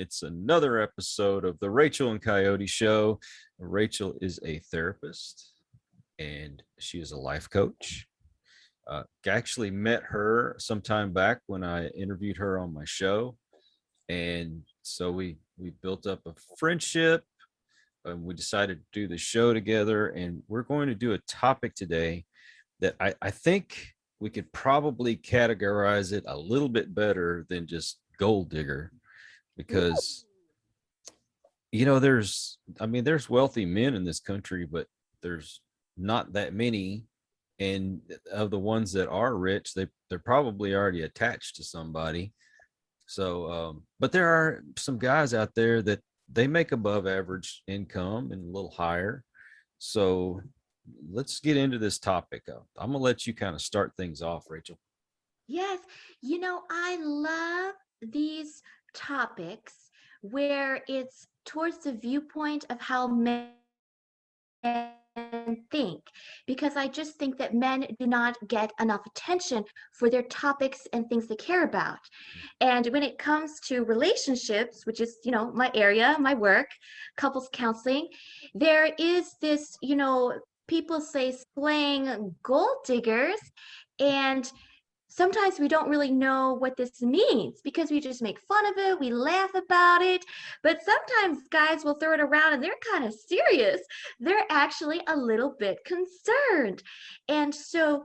It's another episode of the Rachel and Coyote Show. Rachel is a therapist and she is a life coach. Actually met her some time back when I interviewed her on my show. And so we built up a friendship and we decided to do the show together. And we're going to do a topic today that I think we could probably categorize it a little bit better than just gold digger because there's wealthy men in this country, but there's not that many. And of the ones that are rich, they're probably already attached to somebody. So, but there are some guys out there that they make above average income and a little higher. So let's get into this topic. I'm gonna let you kind of start things off, Rachel. Yes, I love these topics where it's towards the viewpoint of how men think, because I just think that men do not get enough attention for their topics and things they care about. And when it comes to relationships, which is, my area, my work, couples counseling, there is this, people say slang gold diggers. And sometimes we don't really know what this means because we just make fun of it, we laugh about it, but sometimes guys will throw it around and they're kind of serious. They're actually a little bit concerned. And so,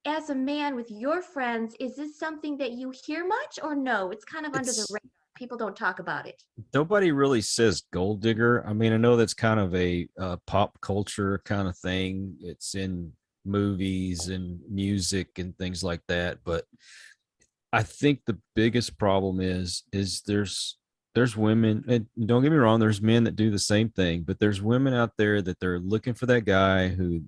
as a man with your friends, is this something that you hear much or no? It's kind of under the It's radar. People don't talk about it. Nobody really says gold digger. I mean, I know that's kind of a pop culture kind of thing. It's in movies and music and things like that. But I think the biggest problem is there's women, and don't get me wrong, there's men that do the same thing, but there's women out there that they're looking for that guy who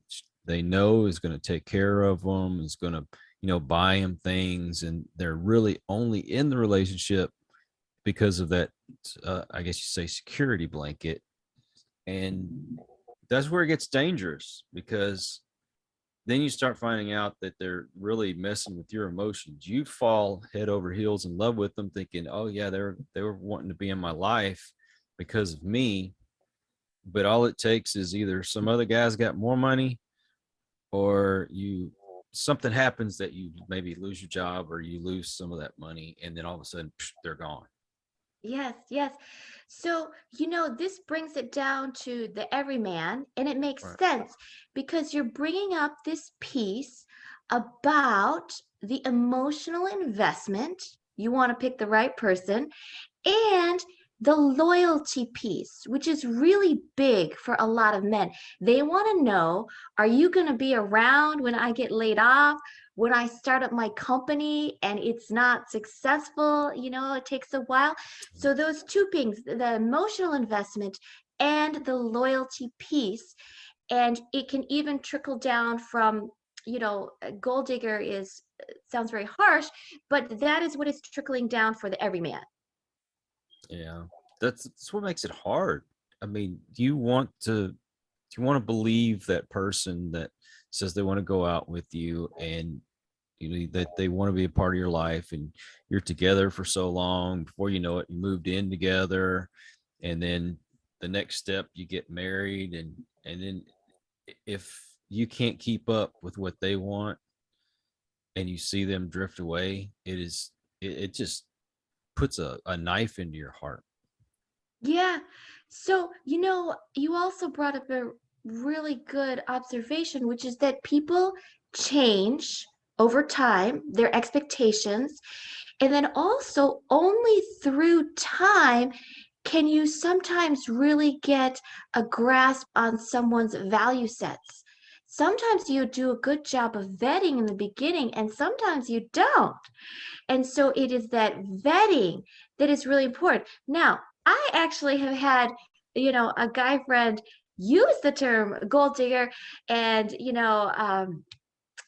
they know is going to take care of them, is going to buy them things, and they're really only in the relationship because of that, I guess you say, security blanket. And that's where it gets dangerous because then you start finding out that they're really messing with your emotions. You fall head over heels in love with them, thinking, "Oh yeah, they were wanting to be in my life because of me." But all it takes is either some other guy's got more money, or you something happens that you maybe lose your job or you lose some of that money, and then all of a sudden they're gone. Yes, yes. So, this brings it down to the everyman, and it makes Right. sense because you're bringing up this piece about the emotional investment. You want to pick the right person, and the loyalty piece, which is really big for a lot of men. They want to know, are you going to be around when I get laid off? When I start up my company and it's not successful, it takes a while. So, those two things, the emotional investment and the loyalty piece, and it can even trickle down from, a gold digger is sounds very harsh, but that is what is trickling down for the everyman. Yeah, that's what makes it hard. I mean, do you want to believe that person that says they want to go out with you, and that they want to be a part of your life, and you're together for so long, before you know it you moved in together, and then the next step you get married, and then if you can't keep up with what they want and you see them drift away, it just puts a knife into your heart. Yeah. So, you also brought up a really good observation, which is that people change over time, their expectations. And then also, only through time can you sometimes really get a grasp on someone's value sets. Sometimes you do a good job of vetting in the beginning, and sometimes you don't. And so it is that vetting that is really important. Now, I actually have had, a guy friend use the term gold digger, and,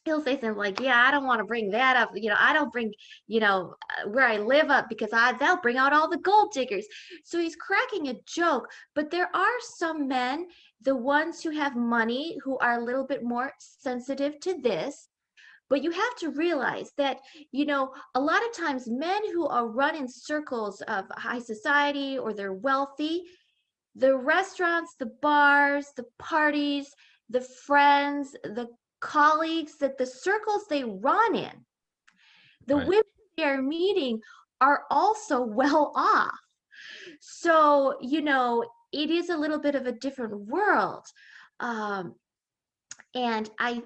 he'll say something like, "Yeah, I don't want to bring that up. I don't bring, where I live up because they'll bring out all the gold diggers." So he's cracking a joke, but there are some men, the ones who have money, who are a little bit more sensitive to this, But you have to realize that, a lot of times men who are run in circles of high society or they're wealthy, the restaurants, the bars, the parties, the friends, the colleagues, that the circles they run in, the Right. women they are meeting are also well off. So, it is a little bit of a different world. Um, and I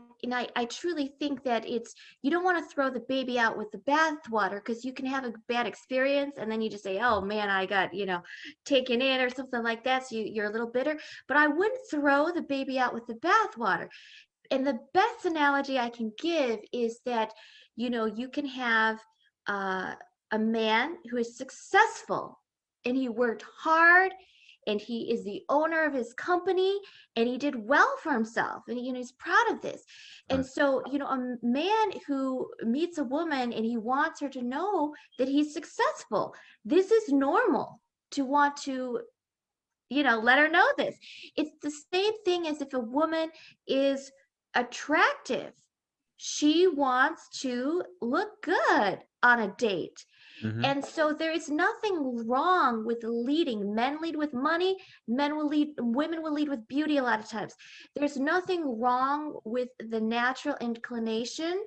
truly think that it's you don't want to throw the baby out with the bathwater, because you can have a bad experience and then you just say, oh man, I got taken in or something like that, so you're a little bitter. But I wouldn't throw the baby out with the bathwater. And the best analogy I can give is that you can have uh, a man who is successful and he worked hard and he is the owner of his company and he did well for himself and he's proud of this. And Right. so a man who meets a woman and he wants her to know that he's successful, this is normal to want to let her know this. It's the same thing as if a woman is attractive. She wants to look good on a date. Hmm. And so there is nothing wrong with leading. Men lead with money, men will lead, women will lead with beauty a lot of times. There's nothing wrong with the natural inclination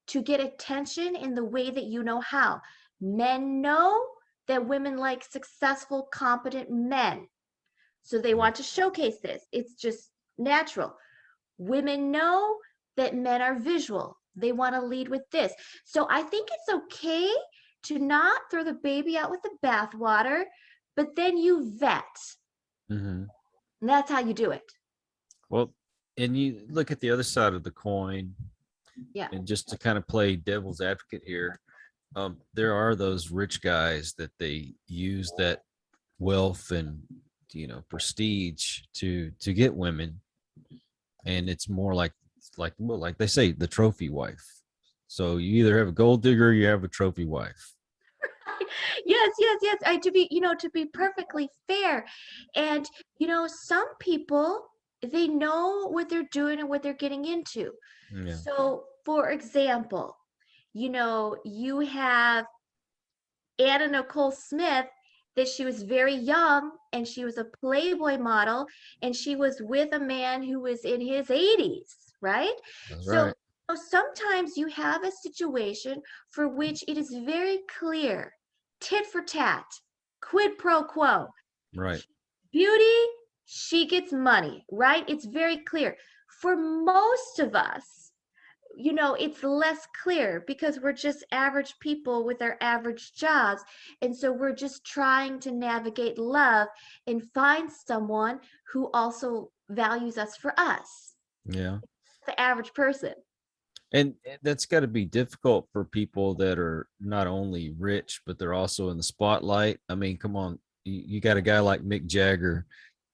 to get attention in the way that you know how. Men know that women like successful, competent men. So they want to showcase this. It's just natural. Women know that men are visual. They want to lead with this. So I think it's okay to not throw the baby out with the bathwater, but then you vet. Hmm. And that's how you do it. Well, and you look at the other side of the coin, Yeah. and just to kind of play devil's advocate here, there are those rich guys that they use that wealth and prestige to get women, and it's more like well, like they say, the trophy wife. So you either have a gold digger or you have a trophy wife. Yes, yes, yes. To be perfectly fair. And some people, they know what they're doing and what they're getting into. Yeah, So for example, you have Anna Nicole Smith, that she was very young and she was a Playboy model and she was with a man who was in his 80s, right? that's So right. sometimes you have a situation for which it is very clear, tit for tat, quid pro quo. Right. Beauty, she gets money, right? It's very clear. For most of us, it's less clear because we're just average people with our average jobs. And so we're just trying to navigate love and find someone who also values us for us, Yeah. the average person. And that's got to be difficult for people that are not only rich, but they're also in the spotlight. I mean, come on, you got a guy like Mick Jagger.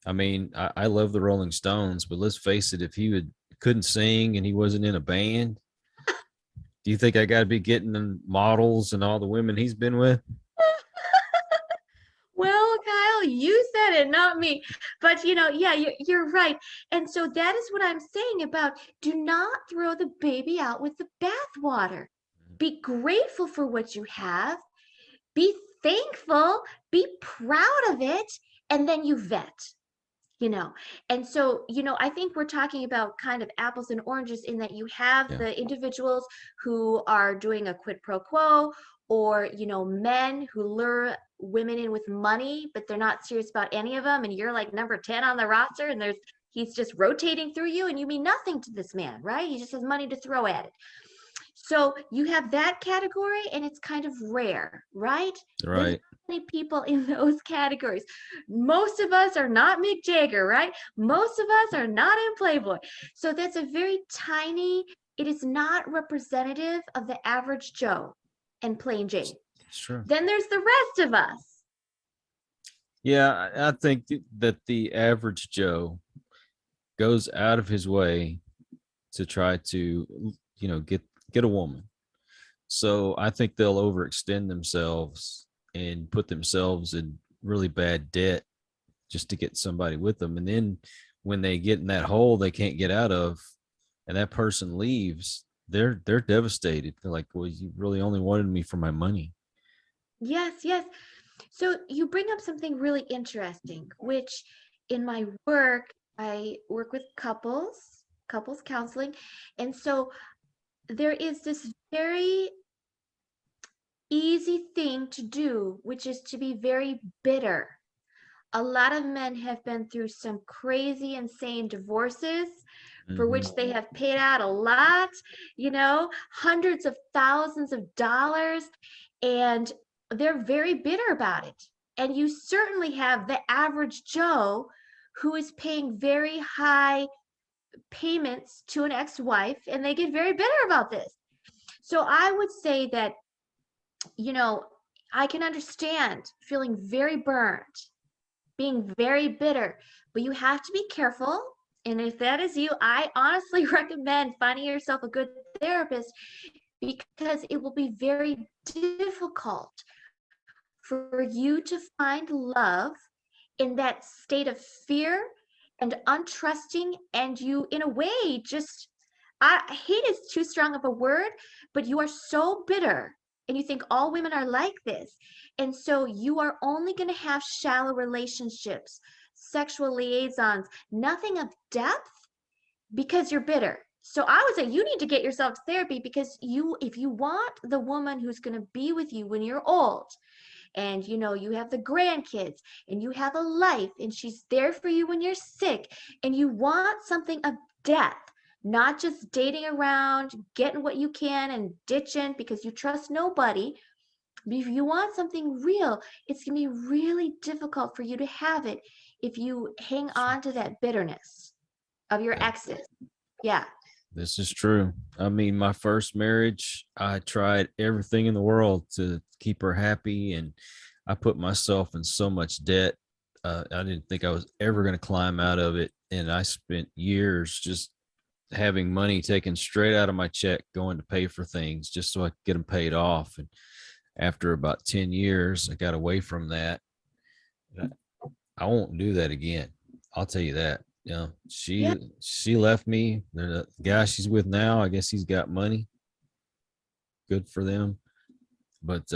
I mean, I love the Rolling Stones, but let's face it, if he couldn't sing and he wasn't in a band, do you think I got to be getting the models and all the women he's been with? Well, Kyle, you said it, not me. But yeah, you're right. And so that is what I'm saying about do not throw the baby out with the bathwater. Be grateful for what you have, be thankful, be proud of it, and then you vet. you know and so I think we're talking about kind of apples and oranges in that you have Yeah. the individuals who are doing a quid pro quo, or men who lure women in with money but they're not serious about any of them, and you're like number 10 on the roster, and he's just rotating through you and you mean nothing to this man, right? He just has money to throw at it. So you have that category, and it's kind of rare, right? There's not Right. many people in those categories. Most of us are not Mick Jagger, right? Most of us are not in Playboy. So that's a very tiny, it is not representative of the average Joe and plain Jane. It's true. Then there's the rest of us. Yeah, I think that the average Joe goes out of his way to try to, get a woman. So I think they'll overextend themselves and put themselves in really bad debt just to get somebody with them. And then when they get in that hole they can't get out of, and that person leaves, they're devastated. They're like, well, you really only wanted me for my money. Yes, yes. So you bring up something really interesting, which in my work, I work with couples counseling. And so there is this very easy thing to do, which is to be very bitter. A lot of men have been through some crazy, insane divorces for Hmm. which they have paid out a lot, hundreds of thousands of dollars, and they're very bitter about it. And you certainly have the average Joe who is paying very high payments to an ex-wife, and they get very bitter about this. So I would say that, you know, I can understand feeling very burned, being very bitter, but you have to be careful. And if that is you, I honestly recommend finding yourself a good therapist because it will be very difficult for you to find love in that state of fear and untrusting. And you, in a way, just, I hate is too strong of a word, but you are so bitter and you think all women are like this. And so you are only going to have shallow relationships, sexual liaisons, nothing of depth because you're bitter. So I would say you need to get yourself to therapy because if you want the woman who's going to be with you when you're old, and you have the grandkids and you have a life and she's there for you when you're sick, and you want something of depth, not just dating around, getting what you can and ditching because you trust nobody. But if you want something real, it's going to be really difficult for you to have it if you hang on to that bitterness of your Yeah, exes. Yeah. this is true. I mean, my first marriage, I tried everything in the world to keep her happy, and I put myself in so much debt. I didn't think I was ever going to climb out of it, and I spent years just having money taken straight out of my check going to pay for things just so I could get them paid off. And after about 10 years, I got away from that. I won't do that again. I'll tell you that. You know, Yeah. she left me. The guy she's with now, I guess he's got money. Good for them. But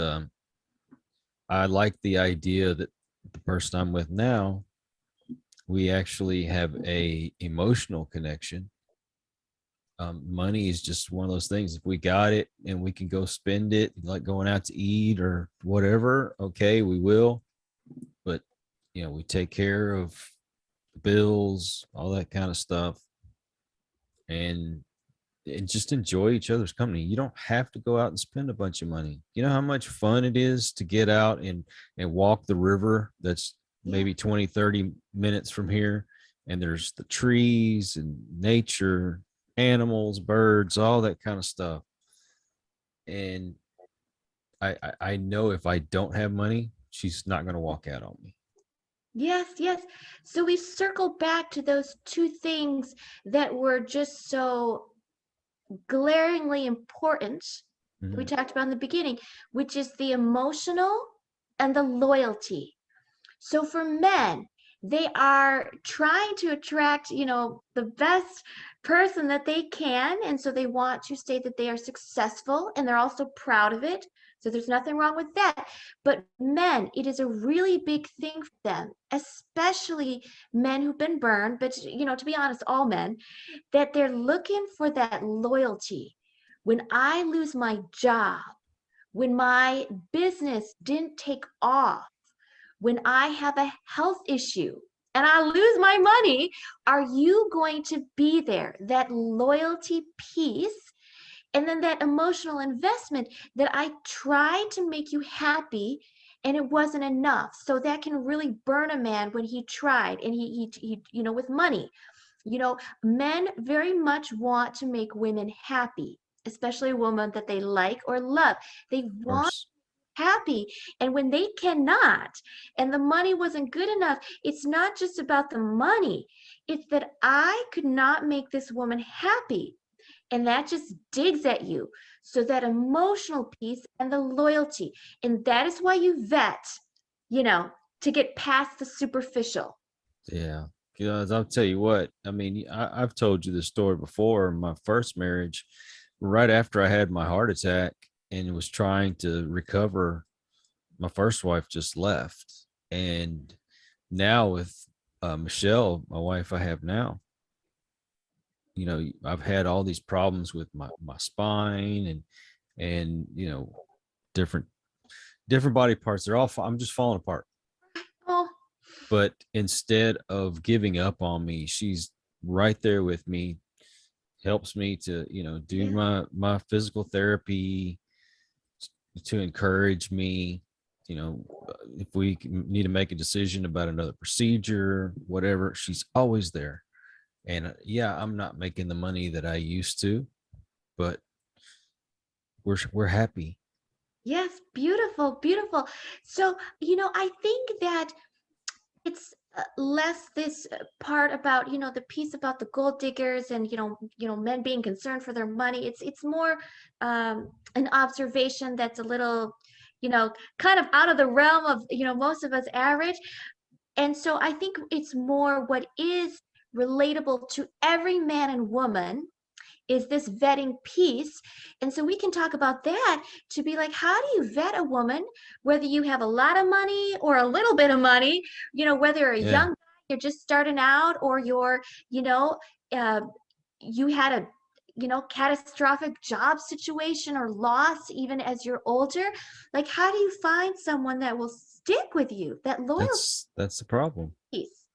I like the idea that the person I'm with now, we actually have a emotional connection. Money is just one of those things. If we got it and we can go spend it, like going out to eat or whatever, okay, we will. But we take care of the bills, all that kind of stuff, and just enjoy each other's company. You don't have to go out and spend a bunch of money. You know how much fun it is to get out and walk the river that's Yeah. maybe 20, 30 minutes from here, and there's the trees and nature, animals, birds, all that kind of stuff. And I know if I don't have money, she's not going to walk out on me. Yes, yes. So we circle back to those two things that were just so glaringly important that we Mhm. talked about in the beginning, which is the emotional and the loyalty. So for men, they are trying to attract, the best person that they can. And so they want to state that they are successful and they're also proud of it. So there's nothing wrong with that. But men, it is a really big thing for them, especially men who've been burned, but to be honest, all men, that they're looking for that loyalty. When I lose my job, when my business didn't take off, when I have a health issue and I lose my money, are you going to be there? That loyalty piece, and then that emotional investment that I tried to make you happy and it wasn't enough. So that can really burn a man when he tried and he with money. Men very much want to make women happy, especially a woman that they like or love. They Of want course. happy. And when they cannot, and the money wasn't good enough, it's not just about the money. It's that I could not make this woman happy. And that just digs at you. So that emotional piece and the loyalty. And that is why you vet, you know, to get past the superficial. Yeah. Because I'll tell you what, I mean, I've told you this story before. My first marriage, right after I had my heart attack and was trying to recover, my first wife just left. And now with Michelle, my wife I have now, I've had all these problems with my spine and different different body parts. I'm just falling apart. Oh, But instead of giving up on me, she's right there with me, helps me to do yeah. my physical therapy, to encourage me, if we need to make a decision about another procedure, whatever, she's always there. And yeah, I'm not making the money that I used to, but we're happy. Yes, beautiful, beautiful. So, I think that it's less this part about the piece about the gold diggers and men being concerned for their money. It's more an observation that's a little kind of out of the realm of most of us average. And so I think it's more what is relatable to every man and woman is this vetting piece. And so we can talk about that to be like, how do you vet a woman, whether you have a lot of money or a little bit of money, whether you're a Yeah, young guy, you're just starting out, or you're, you know, uh, you had a, catastrophic job situation or loss even as you're older. Like, how do you find someone that will stick with you, that loyalty that's the problem. piece?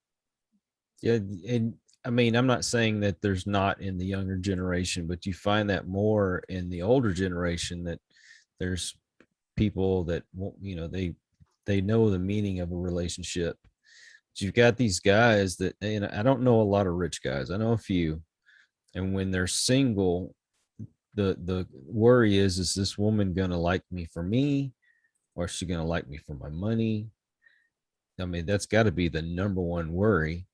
Yeah, and I mean, I'm not saying that there's not in the younger generation, but you find that more in the older generation, that there's people that won't, they know the meaning of a relationship. But you've got these guys that, and I don't know a lot of rich guys. I know a few, and when they're single, the worry is this woman gonna like me for me, or is she gonna like me for my money? I mean, that's got to be the number one worry.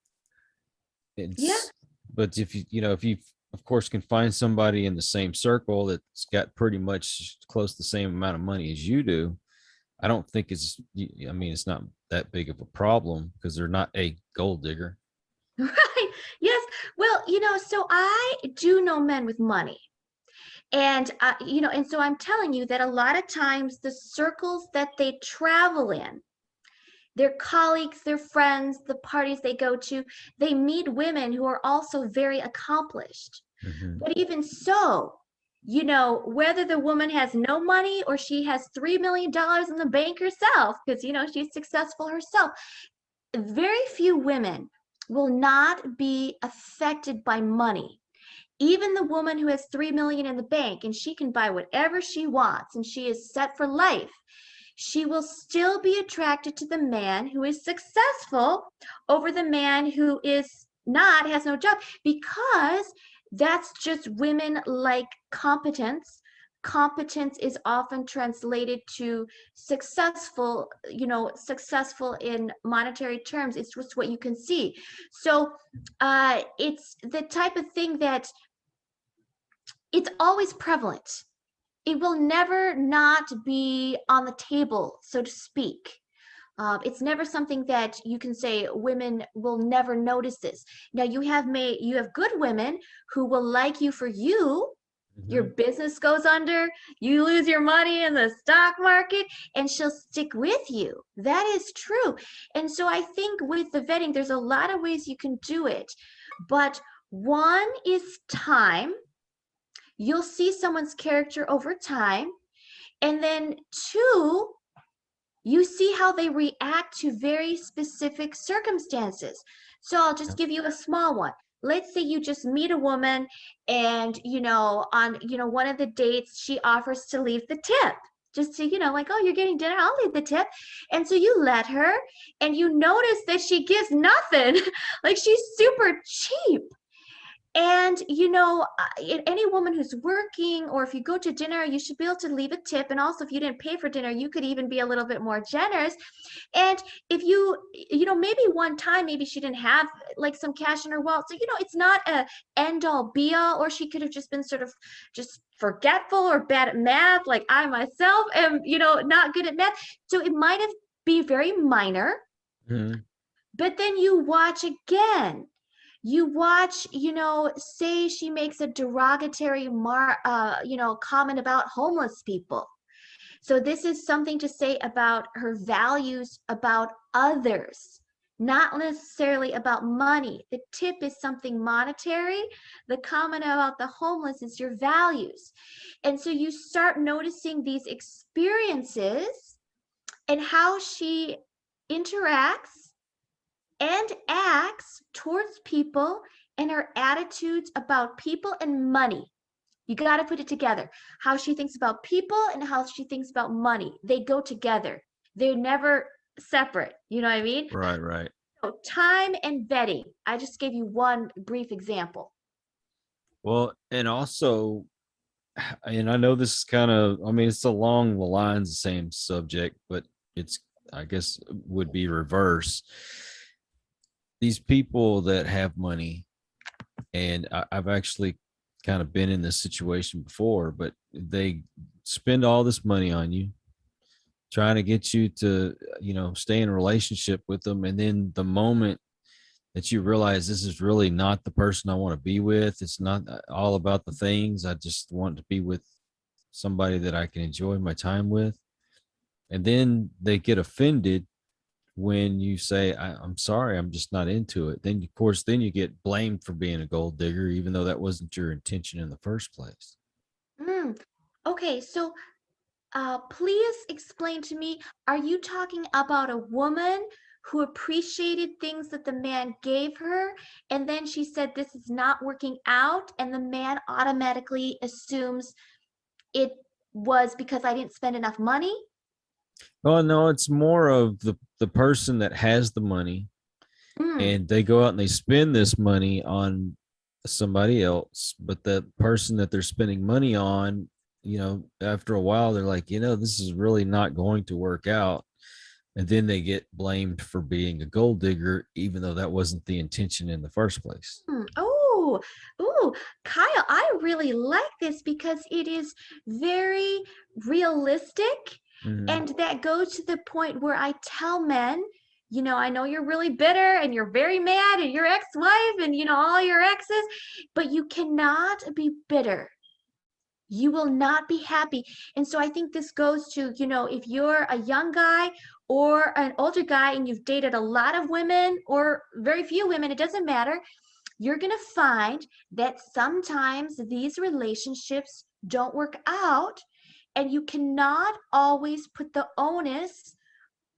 Yeah. It's But if you of course can find somebody in the same circle that's got pretty much close to the same amount of money as you do, I don't think I mean, it's not that big of a problem because they're not a gold digger. Right. Yes. Well, so I do know men with money. And, and so I'm telling you that a lot of times the circles that they travel in, their colleagues, their friends, the parties they go to, they meet women who are also very accomplished. Mm-hmm. But even so, whether the woman has no money or she has $3 million in the bank herself, because, she's successful herself, very few women will not be affected by money. Even the woman who has 3 million in the bank and she can buy whatever she wants and she is set for life, she will still be attracted to the man who is successful over the man who is not, has no job, because that's just women like competence. Competence is often translated to successful, successful in monetary terms. It's just what you can see. So it's the type of thing that it's always prevalent. It will never not be on the table, so to speak. It's never something that you can say women will never notice this. Now you have good women who will like you for you. Your Mm-hmm. business goes under, you lose your money in the stock market, and she'll stick with you. That is true. And so I think with the vetting, there's a lot of ways you can do it. But one is time. You'll see someone's character over time. And then two, you see how they react to very specific circumstances. So I'll just Yep. give you a small one. Let's say you just meet a woman and, on, one of the dates, she offers to leave the tip. Just to, like, oh, you're getting dinner, I'll leave the tip. And so you let her and you notice that she gives nothing. Like she's super cheap. And, any woman who's working, or if you go to dinner, you should be able to leave a tip. And also, if you didn't pay for dinner, you could even be a little bit more generous. And if maybe one time, maybe she didn't have like some cash in her wallet. So, it's not a end all be all, or she could have just been sort of just forgetful or bad at math. Like I myself am, not good at math. So it might have be very minor, Mm-hmm. but then you watch again. You watch, say she makes a derogatory comment about homeless people. So this is something to say about her values about others, not necessarily about money. The tip is something monetary. The comment about the homeless is your values. And so you start noticing these experiences and how she interacts and acts towards people and her attitudes about people and money. You got to put it together. How she thinks about people and how she thinks about money. They go together. They're never separate. You know what I mean? Right, right. So time and vetting. I just gave you one brief example. Well, and also, and I know this is kind of, I mean, it's along the lines, the same subject, but it's, I guess, would be reverse. These people that have money, and I've actually kind of been in this situation before, but they spend all this money on you, trying to get you to, stay in a relationship with them. And then the moment that you realize this is really not the person I want to be with, it's not all about the things. I just want to be with somebody that I can enjoy my time with. And then they get offended when you say, I'm sorry, I'm just not into it. Then, of course, then you get blamed for being a gold digger, even though that wasn't your intention in the first place. Mm. Okay, so please explain to me, are you talking about a woman who appreciated things that the man gave her, and then she said, this is not working out, and the man automatically assumes it was because I didn't spend enough money? Oh, no, it's more of the person that has the money, Mm, and they go out and they spend this money on somebody else, but the person that they're spending money on, after a while they're like, this is really not going to work out, and then they get blamed for being a gold digger, even though that wasn't the intention in the first place. Oh, oh, Kyle, I really like this because it is very realistic. Hmm. And that goes to the point where I tell men, I know you're really bitter and you're very mad at your ex-wife and, all your exes, but you cannot be bitter. You will not be happy. And so I think this goes to, if you're a young guy or an older guy and you've dated a lot of women or very few women, it doesn't matter, you're going to find that sometimes these relationships don't work out, and you cannot always put the onus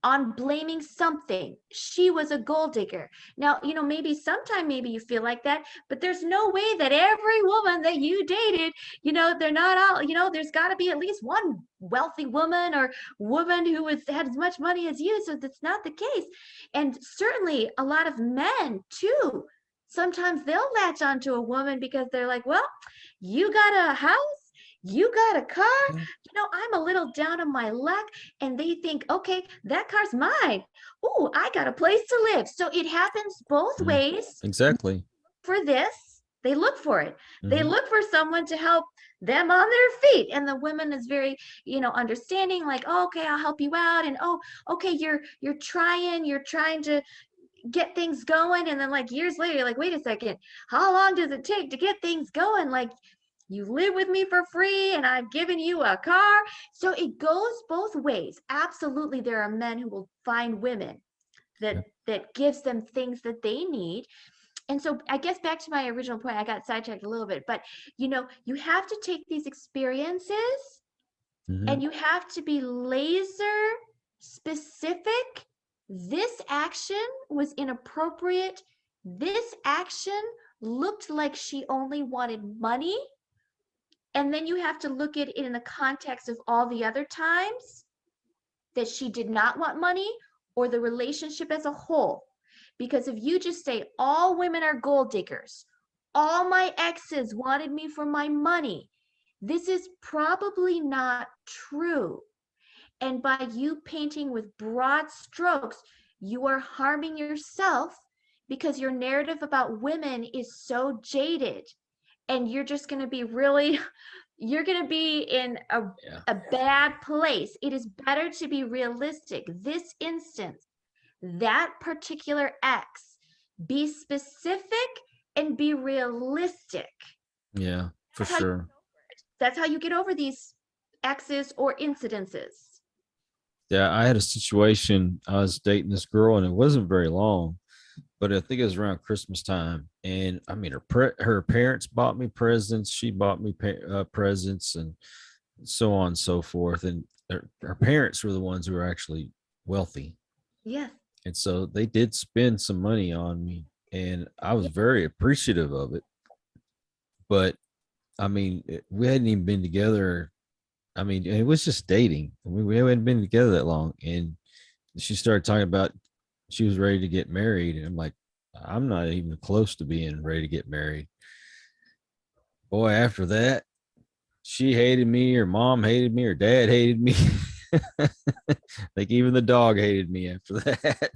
on blaming something. She was a gold digger. Now, maybe sometime maybe you feel like that, but there's no way that every woman that you dated, they're not all, there's got to be at least one wealthy woman or woman who had as much money as you. So that's not the case. And certainly a lot of men too. Sometimes they'll latch onto a woman because they're like, well, you got a house, you got a car, I'm a little down on my luck, and they think, okay, that car's mine. Oh, I got a place to live. So it happens both Hmm. ways. Exactly. For this, they look for it. They Hmm. look for someone to help them on their feet. And the woman is very, understanding, like, oh, okay, I'll help you out. And oh, okay, you're trying to get things going. And then like years later, you're like, wait a second, how long does it take to get things going? Like, you live with me for free and I've given you a car. So it goes both ways. Absolutely, there are men who will find women that Yeah. that gives them things that they need. And so I guess back to my original point, I got sidetracked a little bit, but you have to take these experiences Hmm. and you have to be laser specific. This action was inappropriate. This action looked like she only wanted money. And then you have to look at it in the context of all the other times that she did not want money or the relationship as a whole. Because if you just say all women are gold diggers, all my exes wanted me for my money, this is probably not true. And by you painting with broad strokes, you are harming yourself because your narrative about women is so jaded, and you're just going to be really you're going to be in Yeah. a bad place. It is better to be realistic. This instance, that particular X, be specific and be realistic. Yeah, for That's how you, sure. that's how you get over these exes or incidences. Yeah, I had a situation. I was dating this girl, and it wasn't very long, but I think it was around Christmas time. And I mean, her parents bought me presents. She bought me presents, and so on and so forth. And her parents were the ones who were actually wealthy, Yes. and so they did spend some money on me, and I was very appreciative of it. But I mean, we hadn't even been together. I mean, it was just dating. We hadn't been together that long, and she started talking about she was ready to get married, and I'm like, I'm not even close to being ready to get married. Boy, after that, she hated me, her mom hated me, her dad hated me. Like even the dog hated me after that.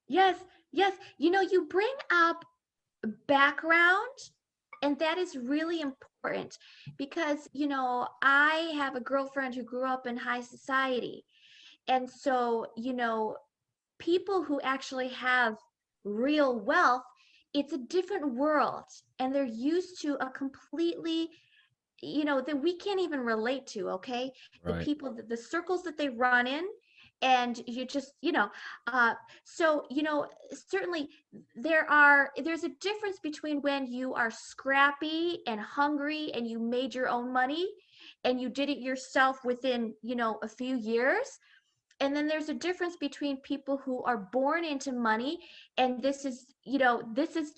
Yes, yes. You bring up background, and that is really important because, I have a girlfriend who grew up in high society. And so, people who actually have real wealth, it's a different world, and they're used to a completely, that we can't even relate to. Okay, the Right. people, the circles that they run in, and you just, uh so, certainly there's a difference between when you are scrappy and hungry and you made your own money and you did it yourself within, a few years. And then there's a difference between people who are born into money, and this is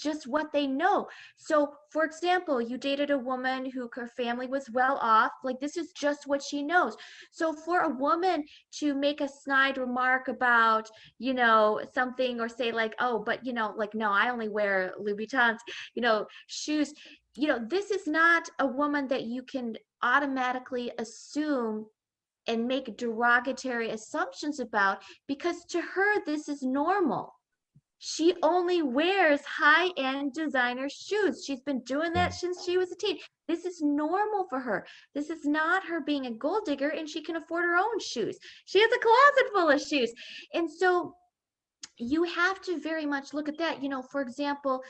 just what they know. So for example, you dated a woman who her family was well off, like this is just what she knows. So for a woman to make a snide remark about, something, or say like, oh, but like, no, I only wear Louboutins, shoes, this is not a woman that you can automatically assume and make derogatory assumptions about, because to her this is normal. She only wears high-end designer shoes. She's been doing Yeah. that since she was a teen. This is normal for her. This is not her being a gold digger, and she can afford her own shoes. She has a closet full of shoes. And so you have to very much look at that. For example,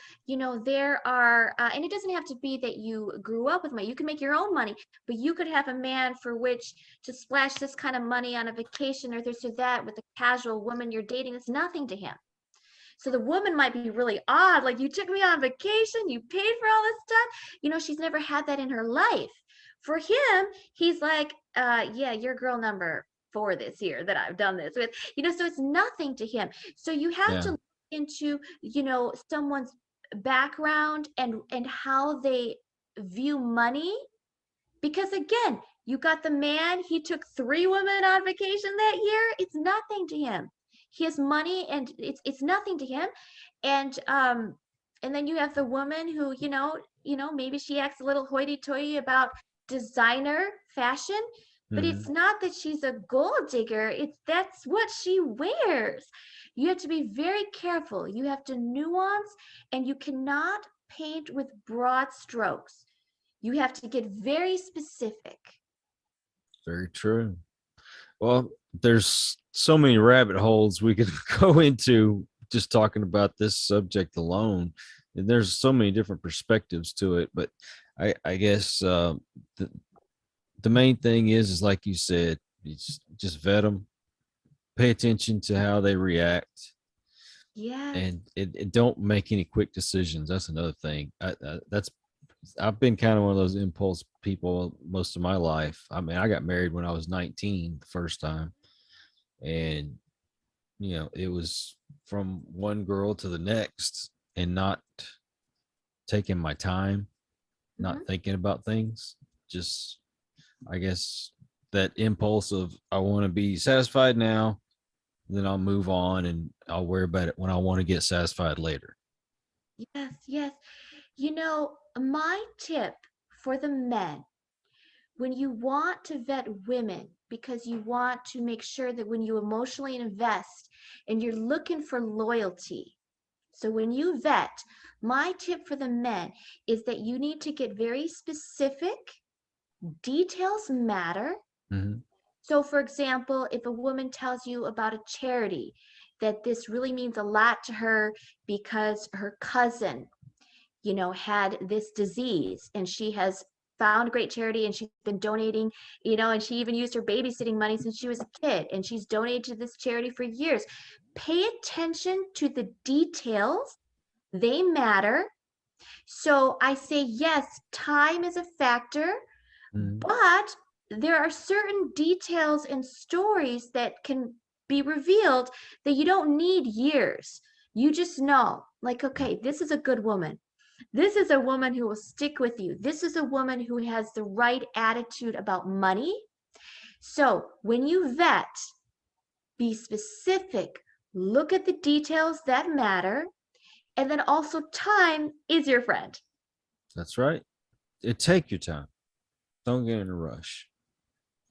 there are and it doesn't have to be that you grew up with money. You can make your own money, but you could have a man for which to splash this kind of money on a vacation or this or that with a casual woman you're dating. It's nothing to him. So the woman might be really odd, like, you took me on vacation, you paid for all this stuff. She's never had that in her life. For him, he's like, yeah, you're girl number 4 this year that I've done this with. So it's nothing to him. So you have Yeah. to look into, someone's background and how they view money, because again, you got the man, he took 3 women on vacation that year. It's nothing to him. He has money and it's nothing to him. And then you have the woman who, maybe she acts a little hoity-toity about designer fashion, but Mm-hmm. it's not that she's a gold digger. That's what she wears. You have to be very careful. You have to nuance, and you cannot paint with broad strokes. You have to get very specific. Very true. Well, there's so many rabbit holes we could go into just talking about this subject alone. And there's so many different perspectives to it, but I guess the, the main thing is like you said, it's just vet them, pay attention to how they react, Yes. and it don't make any quick decisions. That's another thing. That's I've been kind of one of those impulse people most of my life. I mean, I got married when I was 19 the first time, and it was from one girl to the next, and not taking my time, not Hmm. thinking about things. Just, I guess, that impulse of I want to be satisfied now, then I'll move on and I'll worry about it when I want to get satisfied later. Yes, yes. My tip for the men, when you want to vet women, because you want to make sure that when you emotionally invest and you're looking for loyalty, so when you vet, my tip for the men is that you need to get very specific. Details matter. Mm-hmm. So, for example, if a woman tells you about a charity that this really means a lot to her because her cousin, had this disease, and she has found great charity, and she's been donating, and she even used her babysitting money since she was a kid, and she's donated to this charity for years. Pay attention to the details. They matter. So I say, yes, time is a factor, Mhm. but there are certain details and stories that can be revealed that you don't need years. You just know, like, okay, this is a good woman. This is a woman who will stick with you. This is a woman who has the right attitude about money. So when you vet, be specific, look at the details that matter, and then also time is your friend. That's right. Take your time. Don't get in a rush.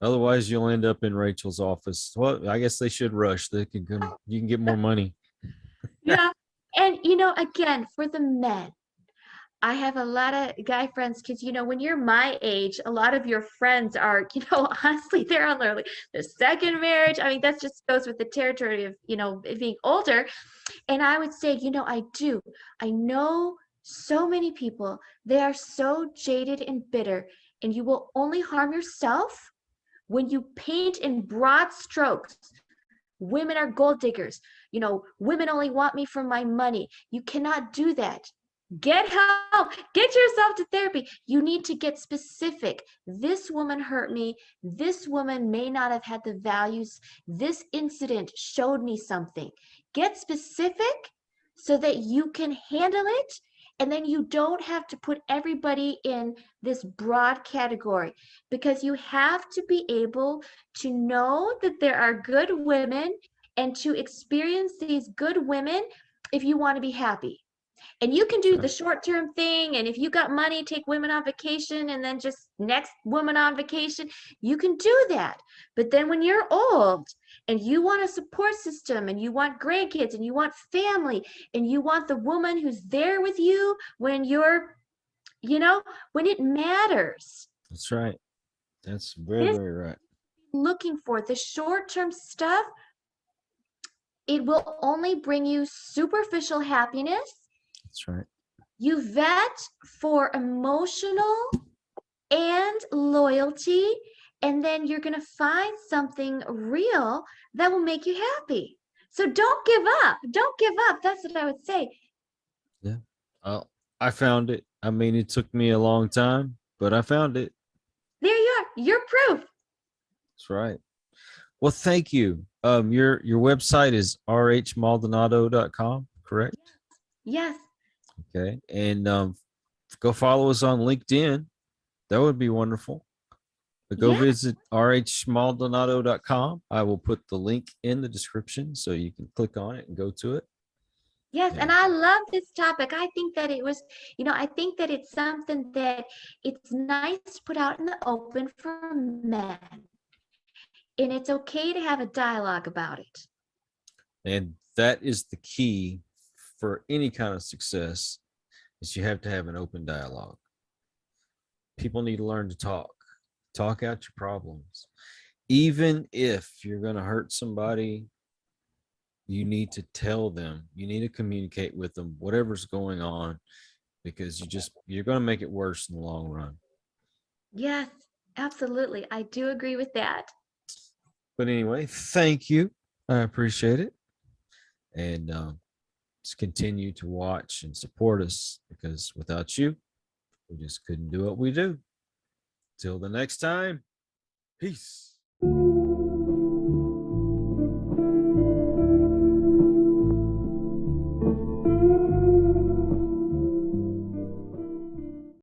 Otherwise, you'll end up in Rachel's office. Well, I guess they should rush. They can come. You can get more money. Yeah. And, again, for the men, I have a lot of guy friends because, when you're my age, a lot of your friends are, honestly, they're on their second marriage. I mean, that just goes with the territory of, being older. And I would say, I do. I know so many people, they are so jaded and bitter, and you will only harm yourself when you paint in broad strokes. Women are gold diggers. Women only want me for my money. You cannot do that. Get help. Get yourself to therapy. You need to get specific. This woman hurt me. This woman may not have had the values. This incident showed me something. Get specific so that you can handle it. And then you don't have to put everybody in this broad category, because you have to be able to know that there are good women and to experience these good women if you want to be happy. And you can That's do the right. short term thing. And if you got money, take women on vacation and then just next woman on vacation. You can do that. But then when you're old and you want a support system and you want grandkids and you want family and you want the woman who's there with you when when it matters, That's right. That's very, this very right. looking for the short term stuff, it will only bring you superficial happiness. That's right. You vet for emotional and loyalty, and then you're going to find something real that will make you happy. So don't give up. Don't give up. That's what I would say. Yeah. Oh, I found it. I mean, it took me a long time, but I found it. There you are. You're proof. That's right. Well, thank you. Your website is rhmaldonado.com, correct? Yes. Okay. And go follow us on LinkedIn. That would be wonderful. But go Yeah. visit rhmaldonado.com. I will put the link in the description so you can click on it and go to it. Yes. And And I love this topic. I think that it was, I think that it's something that it's nice to put out in the open for men. And it's okay to have a dialogue about it. and that is the key for any kind of success is you have to have an open dialogue. People need to learn to talk out your problems. Even if you're going to hurt somebody, you need to tell them, you need to communicate with them, whatever's going on, because you're going to make it worse in the long run. Yes, absolutely. I do agree with that. But anyway, thank you. I appreciate it. And just continue to watch and support us because without you, we just couldn't do what we do. Till the next time, peace.